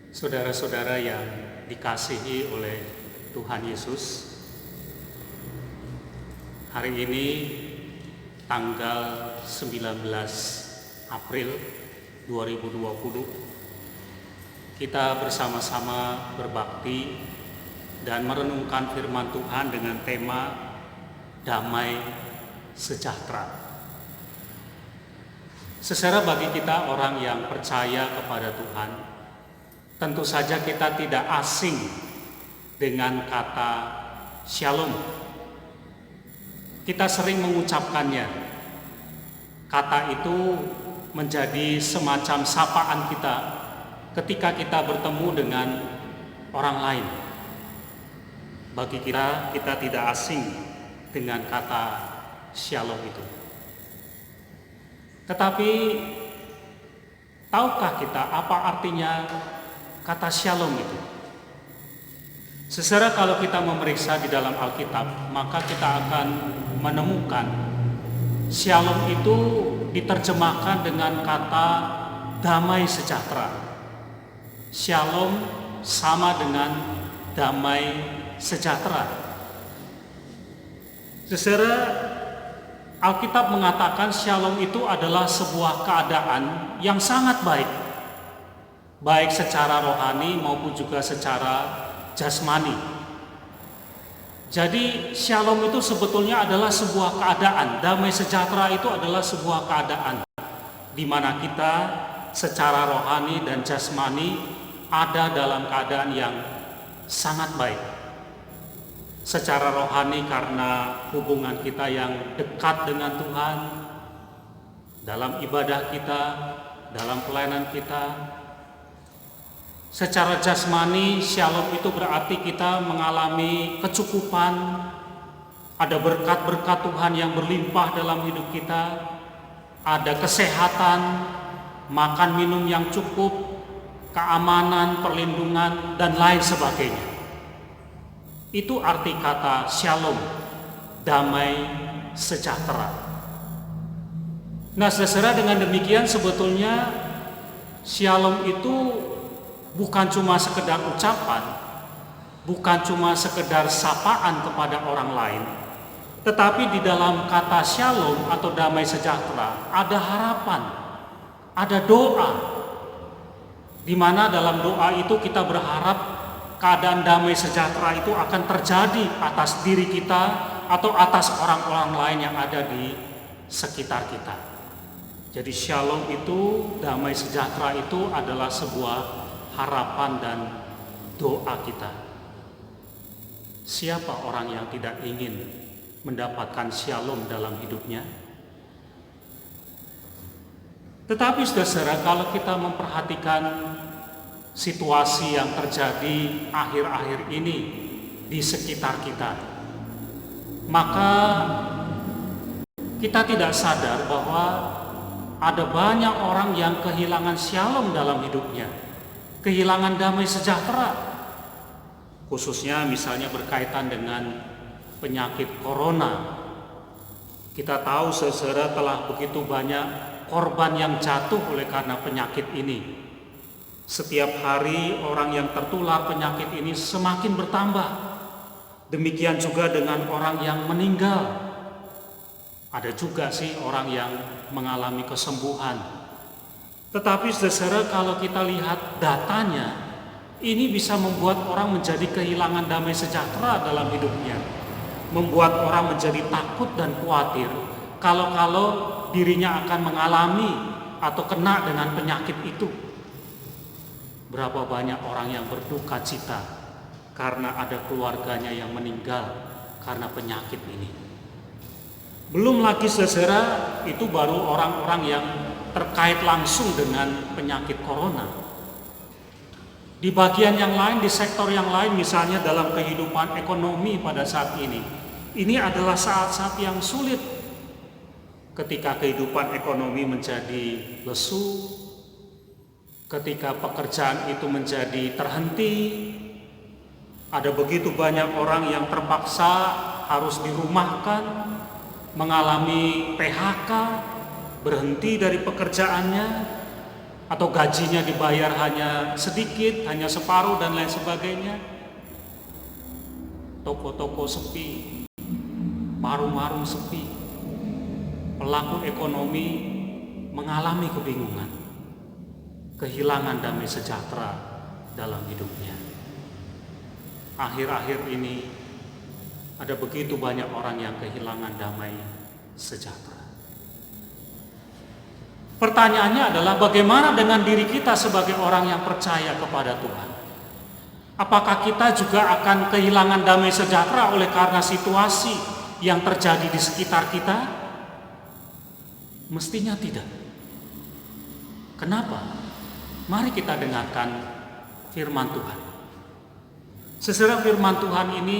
Saudara-saudara yang dikasihi oleh Tuhan Yesus, hari ini tanggal 19 April 2020, kita bersama-sama berbakti dan merenungkan firman Tuhan dengan tema damai sejahtera. Secara bagi kita orang yang percaya kepada Tuhan, tentu saja kita tidak asing dengan kata shalom. Kita sering mengucapkannya. Kata itu menjadi semacam sapaan kita ketika kita bertemu dengan orang lain. Bagi kita tidak asing dengan kata shalom itu. Tetapi tahukah kita apa artinya kata shalom itu? Secara kalau kita memeriksa di dalam Alkitab, maka kita akan menemukan shalom itu diterjemahkan dengan kata damai sejahtera. Shalom sama dengan damai sejahtera. Secara Alkitab mengatakan shalom itu adalah sebuah keadaan yang sangat baik, baik secara rohani maupun juga secara jasmani. Jadi shalom itu sebetulnya adalah sebuah keadaan, damai sejahtera itu adalah sebuah keadaan di mana kita secara rohani dan jasmani ada dalam keadaan yang sangat baik. Secara rohani karena hubungan kita yang dekat dengan Tuhan, dalam ibadah kita, dalam pelayanan kita. Secara jasmani, shalom itu berarti kita mengalami kecukupan, ada berkat-berkat Tuhan yang berlimpah dalam hidup kita, ada kesehatan, makan minum yang cukup, keamanan, perlindungan, dan lain sebagainya. Itu arti kata shalom, damai sejahtera. Nah, saudara, dengan demikian sebetulnya shalom itu bukan cuma sekedar ucapan, bukan cuma sekedar sapaan kepada orang lain, tetapi di dalam kata shalom atau damai sejahtera ada harapan, ada doa, di mana dalam doa itu kita berharap keadaan damai sejahtera itu akan terjadi atas diri kita atau atas orang-orang lain yang ada di sekitar kita. Jadi shalom itu, damai sejahtera itu adalah sebuah harapan dan doa kita. Siapa orang yang tidak ingin mendapatkan shalom dalam hidupnya? Tetapi saudara, kalau kita memperhatikan situasi yang terjadi akhir-akhir ini di sekitar kita, maka kita tidak sadar bahwa ada banyak orang yang kehilangan shalom dalam hidupnya, kehilangan damai sejahtera, khususnya misalnya berkaitan dengan penyakit corona. Kita tahu saudara telah begitu banyak korban yang jatuh oleh karena penyakit ini. Setiap hari orang yang tertular penyakit ini semakin bertambah. Demikian juga dengan orang yang meninggal. Ada juga sih orang yang mengalami kesembuhan. Tetapi saudara, kalau kita lihat datanya, ini bisa membuat orang menjadi kehilangan damai sejahtera dalam hidupnya. Membuat orang menjadi takut dan khawatir kalau dirinya akan mengalami atau kena dengan penyakit itu. Berapa banyak orang yang berduka cita karena ada keluarganya yang meninggal karena penyakit ini. Belum lagi saudara, itu baru orang-orang yang terkait langsung dengan penyakit corona. Di bagian yang lain, di sektor yang lain, misalnya dalam kehidupan ekonomi pada saat ini adalah saat-saat yang sulit. Ketika kehidupan ekonomi menjadi lesu, ketika pekerjaan itu menjadi terhenti, ada begitu banyak orang yang terpaksa harus dirumahkan, mengalami PHK, berhenti dari pekerjaannya, atau gajinya dibayar hanya sedikit, hanya separuh dan lain sebagainya. Toko-toko sepi, warung-warung sepi, pelaku ekonomi mengalami kebingungan, kehilangan damai sejahtera dalam hidupnya. Akhir-akhir ini ada begitu banyak orang yang kehilangan damai sejahtera. Pertanyaannya adalah bagaimana dengan diri kita sebagai orang yang percaya kepada Tuhan? Apakah kita juga akan kehilangan damai sejahtera oleh karena situasi yang terjadi di sekitar kita? Mestinya tidak. Kenapa? Mari kita dengarkan firman Tuhan. Saudara, firman Tuhan ini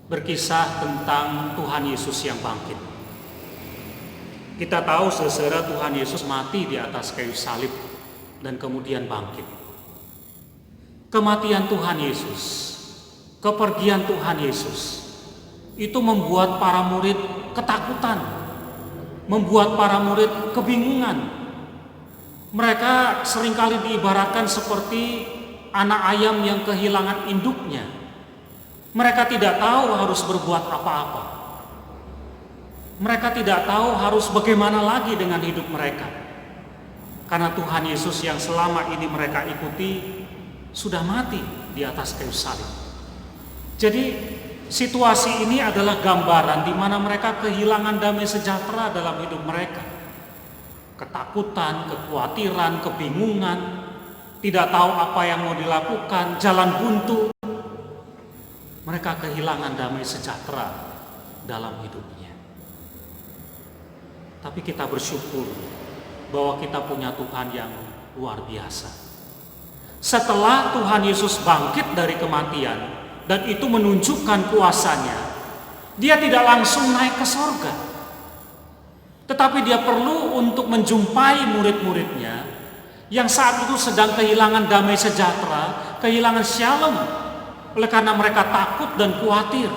berkisah tentang Tuhan Yesus yang bangkit. Kita tahu saudara, Tuhan Yesus mati di atas kayu salib dan kemudian bangkit. Kematian Tuhan Yesus, kepergian Tuhan Yesus, itu membuat para murid ketakutan, membuat para murid kebingungan. Mereka seringkali diibaratkan seperti anak ayam yang kehilangan induknya. Mereka tidak tahu harus berbuat apa-apa. Mereka tidak tahu harus bagaimana lagi dengan hidup mereka. Karena Tuhan Yesus yang selama ini mereka ikuti sudah mati di atas kayu salib. Jadi situasi ini adalah gambaran di mana mereka kehilangan damai sejahtera dalam hidup mereka. Ketakutan, kekhawatiran, kebingungan, tidak tahu apa yang mau dilakukan, jalan buntu. Mereka kehilangan damai sejahtera dalam hidupnya. Tapi kita bersyukur bahwa kita punya Tuhan yang luar biasa. Setelah Tuhan Yesus bangkit dari kematian dan itu menunjukkan kuasanya, dia tidak langsung naik ke sorga. Tetapi dia perlu untuk menjumpai murid-muridnya yang saat itu sedang kehilangan damai sejahtera, kehilangan shalom, oleh karena mereka takut dan khawatir.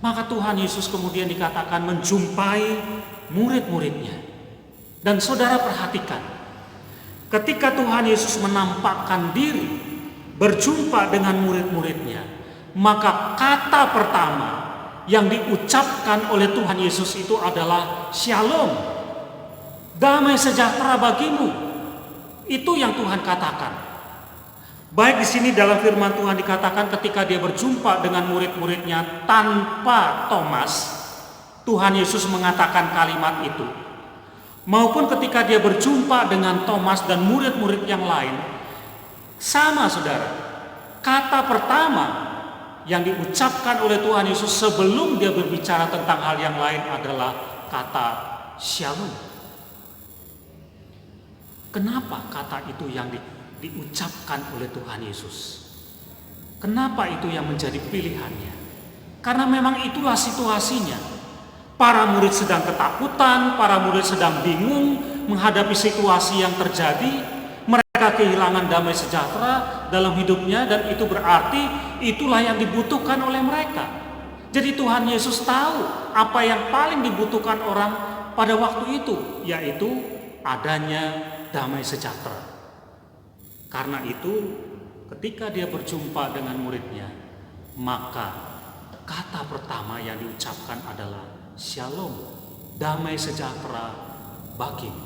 Maka Tuhan Yesus kemudian dikatakan menjumpai murid-muridnya. Dan saudara perhatikan, ketika Tuhan Yesus menampakkan diri berjumpa dengan murid-muridnya, maka kata pertama yang diucapkan oleh Tuhan Yesus itu adalah shalom, damai sejahtera bagimu. Itu yang Tuhan katakan. Baik di sini dalam firman Tuhan dikatakan ketika dia berjumpa dengan murid-muridnya tanpa Thomas, Tuhan Yesus mengatakan kalimat itu. Maupun ketika dia berjumpa dengan Thomas dan murid-murid yang lain, sama saudara. Kata pertama yang diucapkan oleh Tuhan Yesus sebelum dia berbicara tentang hal yang lain adalah kata shalom. Kenapa kata itu yang diucapkan oleh Tuhan Yesus? Kenapa itu yang menjadi pilihannya? Karena memang itulah situasinya. Para murid sedang ketakutan, para murid sedang bingung menghadapi situasi yang terjadi. Mereka kehilangan damai sejahtera dalam hidupnya dan itu berarti itulah yang dibutuhkan oleh mereka. Jadi Tuhan Yesus tahu apa yang paling dibutuhkan orang pada waktu itu, yaitu adanya damai sejahtera. Karena itu ketika dia berjumpa dengan muridnya, maka kata pertama yang diucapkan adalah shalom, damai sejahtera bagimu.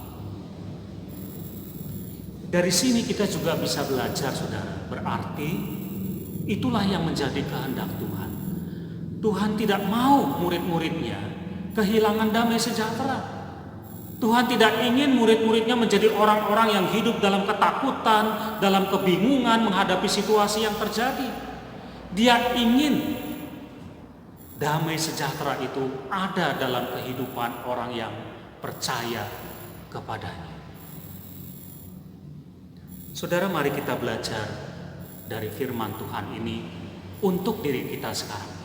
Dari sini kita juga bisa belajar saudara, berarti itulah yang menjadi kehendak Tuhan. Tuhan tidak mau murid-muridnya kehilangan damai sejahtera. Tuhan tidak ingin murid-muridnya menjadi orang-orang yang hidup dalam ketakutan, dalam kebingungan menghadapi situasi yang terjadi. Dia ingin damai sejahtera itu ada dalam kehidupan orang yang percaya kepadanya. Saudara, mari kita belajar dari firman Tuhan ini untuk diri kita sekarang.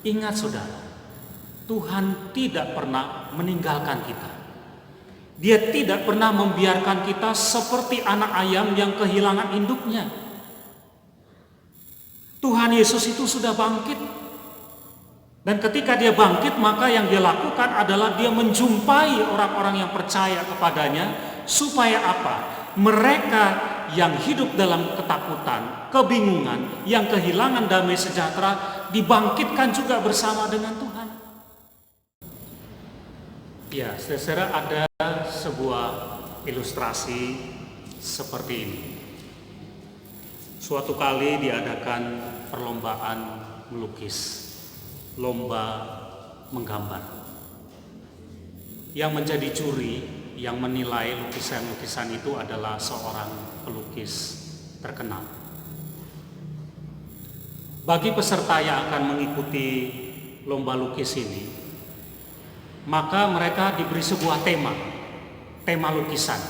Ingat saudara, Tuhan tidak pernah meninggalkan kita. Dia tidak pernah membiarkan kita seperti anak ayam yang kehilangan induknya. Tuhan Yesus itu sudah bangkit. Dan ketika dia bangkit, maka yang dia lakukan adalah dia menjumpai orang-orang yang percaya kepadanya. Supaya apa? Mereka yang hidup dalam ketakutan, kebingungan, yang kehilangan damai sejahtera, dibangkitkan juga bersama dengan Tuhan. Ya, saudara, ada sebuah ilustrasi seperti ini. Suatu kali diadakan perlombaan melukis, lomba menggambar. Yang menjadi juri, yang menilai lukisan-lukisan itu adalah seorang pelukis terkenal. Bagi peserta yang akan mengikuti lomba lukis ini, maka mereka diberi sebuah tema lukisan,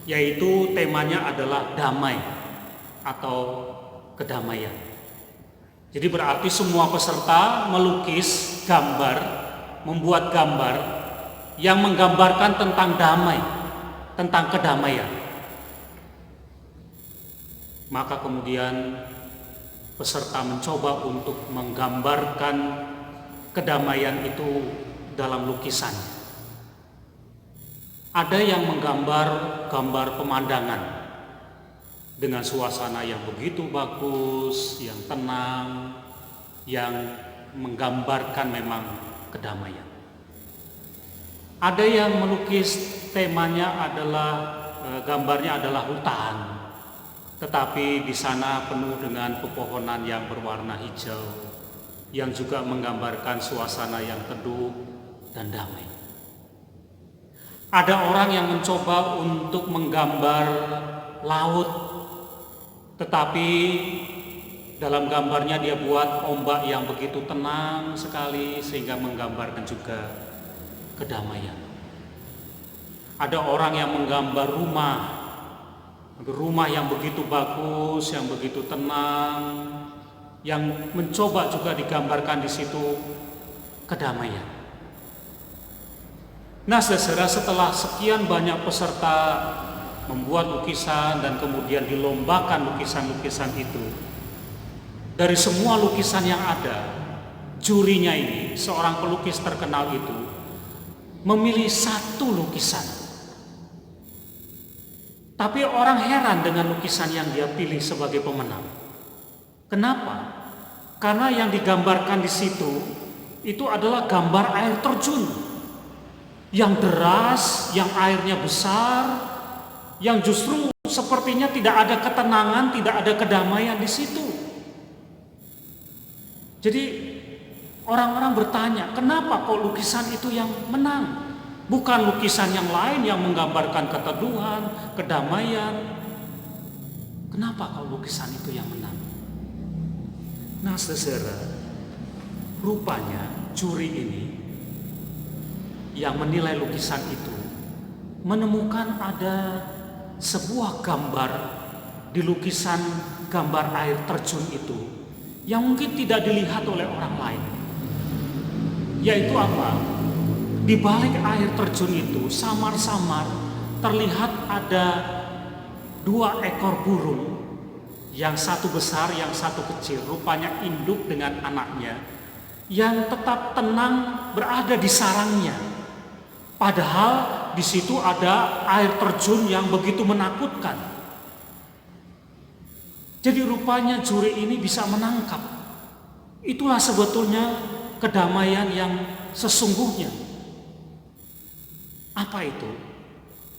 yaitu temanya adalah damai atau kedamaian. Jadi berarti semua peserta melukis gambar, membuat gambar yang menggambarkan tentang damai, tentang kedamaian. Maka kemudian peserta mencoba untuk menggambarkan kedamaian itu dalam lukisan. Ada yang menggambar gambar pemandangan dengan suasana yang begitu bagus, yang tenang, yang menggambarkan memang kedamaian. Ada yang melukis temanya adalah gambarnya adalah hutan, tetapi di sana penuh dengan pepohonan yang berwarna hijau, yang juga menggambarkan suasana yang teduh dan damai. Ada orang yang mencoba untuk menggambar laut, tetapi dalam gambarnya dia buat ombak yang begitu tenang sekali sehingga menggambarkan juga kedamaian. Ada orang yang menggambar rumah yang begitu bagus, yang begitu tenang, yang mencoba juga digambarkan di situ kedamaian. Nah, saudara, setelah sekian banyak peserta membuat lukisan dan kemudian dilombakan lukisan-lukisan itu, dari semua lukisan yang ada, jurinya ini, seorang pelukis terkenal itu, memilih satu lukisan. Tapi orang heran dengan lukisan yang dia pilih sebagai pemenang. Kenapa? Karena yang digambarkan di situ itu adalah gambar air terjun yang deras, yang airnya besar, yang justru sepertinya tidak ada ketenangan, tidak ada kedamaian di situ. Jadi orang-orang bertanya, kenapa kok lukisan itu yang menang? Bukan lukisan yang lain yang menggambarkan keteduhan, kedamaian. Kenapa kalau lukisan itu yang menang? Nah, saudara, rupanya juri ini yang menilai lukisan itu menemukan ada sebuah gambar di lukisan gambar air terjun itu yang mungkin tidak dilihat oleh orang lain. Yaitu apa? Di balik air terjun itu samar-samar terlihat ada dua ekor burung, yang satu besar, yang satu kecil, rupanya induk dengan anaknya, yang tetap tenang berada di sarangnya. Padahal di situ ada air terjun yang begitu menakutkan. Jadi rupanya juri ini bisa menangkap. Itulah sebetulnya kedamaian yang sesungguhnya. Apa itu?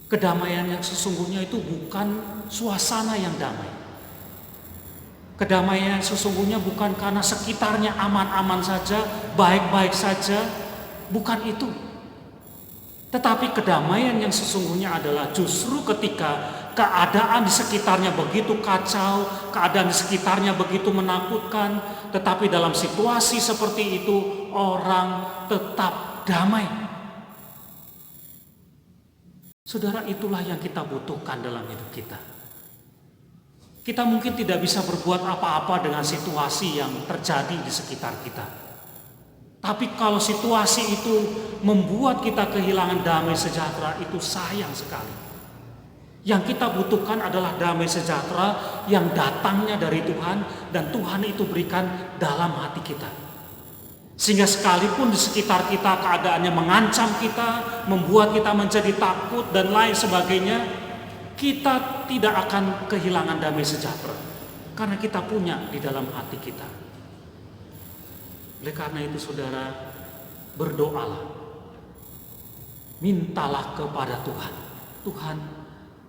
Kedamaian yang sesungguhnya itu bukan suasana yang damai. Kedamaian yang sesungguhnya bukan karena sekitarnya aman-aman saja, baik-baik saja, bukan itu. Tetapi kedamaian yang sesungguhnya adalah justru ketika keadaan di sekitarnya begitu kacau, keadaan di sekitarnya begitu menakutkan, tetapi dalam situasi seperti itu orang tetap damai. Saudara, itulah yang kita butuhkan dalam hidup kita. Kita mungkin tidak bisa berbuat apa-apa dengan situasi yang terjadi di sekitar kita. Tapi kalau situasi itu membuat kita kehilangan damai sejahtera, itu sayang sekali. Yang kita butuhkan adalah damai sejahtera yang datangnya dari Tuhan, dan Tuhan itu berikan dalam hati kita. Sehingga sekalipun di sekitar kita keadaannya mengancam kita, membuat kita menjadi takut dan lain sebagainya, kita tidak akan kehilangan damai sejahtera. Karena kita punya di dalam hati kita. Oleh karena itu saudara, berdoalah. Mintalah kepada Tuhan. Tuhan,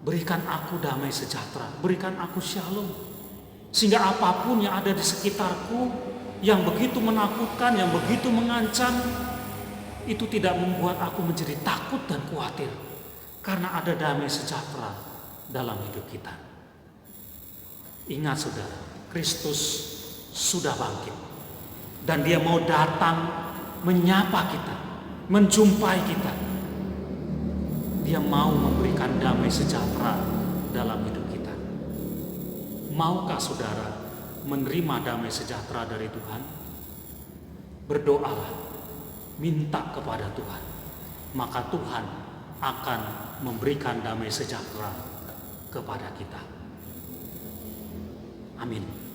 berikan aku damai sejahtera, berikan aku shalom. Sehingga apapun yang ada di sekitarku, yang begitu menakutkan, yang begitu mengancam, itu tidak membuat aku menjadi takut dan khawatir. Karena ada damai sejahtera dalam hidup kita. Ingat saudara, Kristus sudah bangkit. Dan dia mau datang menyapa kita, menjumpai kita. Dia mau memberikan damai sejahtera dalam hidup kita. Maukah saudara menerima damai sejahtera dari Tuhan? Berdoalah, minta kepada Tuhan, maka Tuhan akan memberikan damai sejahtera kepada kita. Amin.